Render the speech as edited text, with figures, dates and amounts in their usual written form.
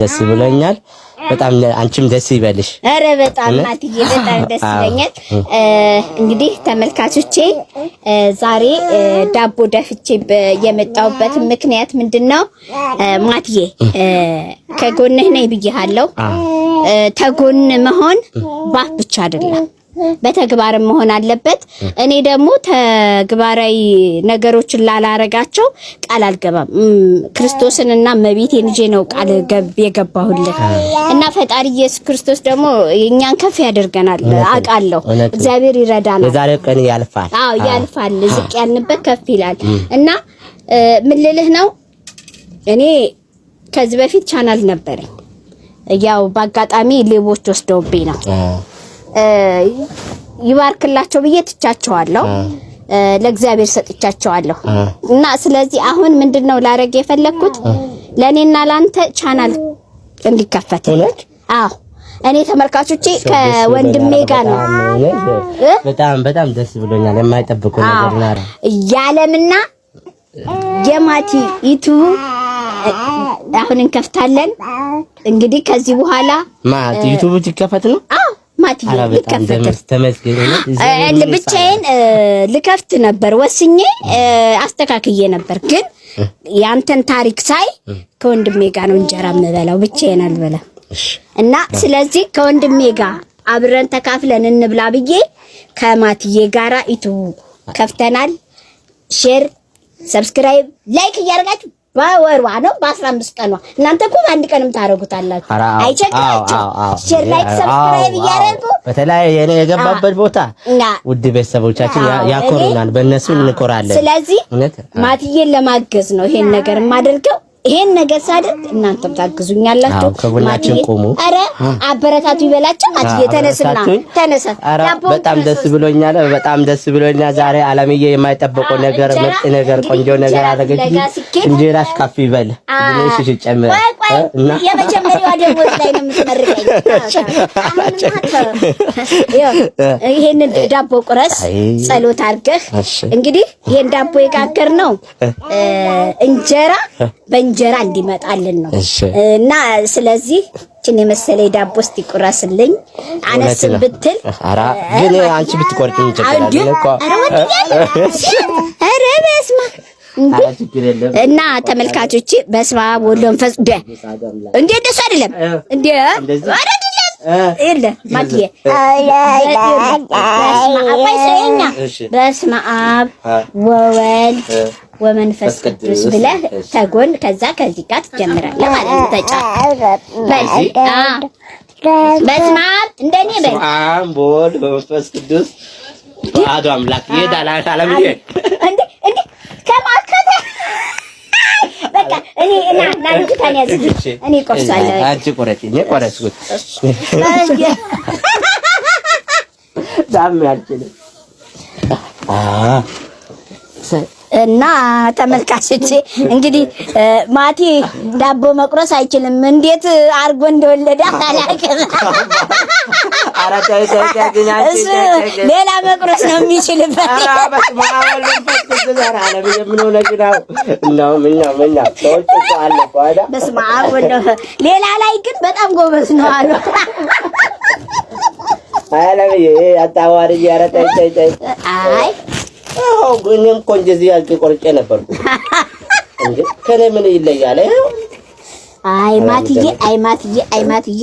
ደስ ብሎኛል በጣም አንቺም ደስ ይበልሽ አረ በጣም ማትዬ በጣም ደስ ይለኛል እንግዲህ ተመልካቾቼ ዛሬ ዳቦ ደፍቼ የመጣውበት ምክንያት ምንድነው ማትዬ ከጎንህ ነኝ ብዬሃለሁ ተጎን መሆን ባፍ ብቻ አይደለም በተግባርም መሆን አለበት እኔ ደግሞ ተግባራዊ ነገሮችን ላላረጋቸው ቃል አልገባም ክርስቶስንና መቤቴን ልጄ ነው ቃል የገባሁልህ እና ፈጣሪ ኢየሱስ ክርስቶስ ደግሞ የኛን ከፍ ያደርገናል አቃለሁ እግዚአብሔር ይረዳናል የዛሬ ቀን ያልፋል አዎ ያልፋል ዝቅ ያልንበት ከፍ ይላል እና ምን ልልህ ነው እኔ ከዚህ በፊት ቻናል ነበረኝ ያው በአጋጣሚ ሌቦች ወስደውብኝ ነው ይባርክላቸው ብዬ ትቻቸዋለሁ ለእግዚአብሔር ሰጥቻቸዋለሁ እና ስለዚህ አሁን ምንድነው ላረግ የፈለኩት ለኔና ላንተ ቻናል እንዲከፈትልኝ አዎ እኔ ተመልካቾቼ ከወንድሜ ጋር ነው በጣም ደስ ብሎኛል የማይጠብቁ ነገር ነው ያለምና የማቲ ዩቲዩብ አሁን እንከፍታለን እንግዲህ ከዚህ በኋላ ማቲ ዩቲዩብ ትከፈት ነው ማቲ ይከፈታል ተመስገን ብቻዬን ልከፍት ነበር ወስኜ አስተካክዬ ነበር ግን ያንተን ታሪክ ሳይ ከወንድሜ ጋር ነው እንጀራ መበላው ብቻዬን አልበላ እና ስለዚህ ከወንድሜ ጋር አብረን ተካፍለን እንብላ ብዬ ከማቲዬ ጋራ ዩቲዩብ ከፍተናል ሼር ሰብስክራይብ ላይክ እያደረጋችሁ ባወርዋ ነው በ15 ቀኗ እናንተ እኮ አንድ ቀንም ታረጉታላችሁ አይቸግራችሁ ሼር ላይክ ሰብስክራይብ እያደረጉ በተለይ የኔ የገባበት ቦታ ውድ ቤተሰቦቻችን ያኮሩናል በእነሱ እንኮራለን ስለዚህ ማትዬን ለማገዝ ነው ይሄን ነገር ማደርገው ይሄን ነገር ሳደርግ እናንተም ታግዙኛላችሁ ከጎናችን ቆሙ አረ አበረታቱ ይበላችሁ ማትዬ ተነሳ በጣም ደስ ብሎኛል ዛሬ አለምዬ የማይጠበቀው ነገር ምርጥ ነገር ቆንጆ ነገር አደረገች እንጀራሽ ካፍ ይበል ብለሽ ጨምር እና የመጀመሪያው ደሞዝ ላይ ነው የምትመርቀኝ ይሄን ዳቦ ቁረስ ጸሎት አድርገህ እንግዲህ ይሄን ዳቦ የጋገር ነው እንጀራ በእንጀራ እንዲመጣልን ነው እና ስለዚህ እቺን የመሰለ ዳቦ እስቲ ቁረስልኝ አነስ ብትል አራ ግን አንቺ ብትቆርጪኝ ይችላል እኮ አረ በስማ እና ተመልካቾቼ በስማ ወሎን ፈጽደ እንዴ ደስ አይደለም እንዴ አይደለም እለ ማትዬ በስመ አብ ወወልድ ወመንፈስ ቅዱስ ብለህ ተጎን ከዛ ከዚህ ጋር ትጀምራለህ ማለት ነው ተጫወት በስመ አብ እንደኔ በል በስመ አብ ወወልድ ወመንፈስ ቅዱስ አሐዱ አምላክ ይዳላ ዓለም እንዴ ከማከተ በቃ እኔ እና አንቺ ታንያዝ እኔ ቆርሳለሁ አንቺ ቆረጪ እኔ ቆረስኩት ዳም ያልችል እና ተመልካቾቼ እንግዲህ ማቲ ዳቦ መቁረስ አይችልም እንዴት አርጎ እንደወለደ አላውቅም አራታይ እሱ ሌላ መቁረስ ነው የሚችልበት በስመ አብ ወወልድ ሌላ ላይ ግን በጣም ጎበዝ ነው አሉ አለምዬ አጣዋሪ አራታይ አይ ጉንም ኮንጀዚ ያልኩ ቆርጬ ነበርኩ እንዴ ከኔ ምን ይለያል አይ ማትዬ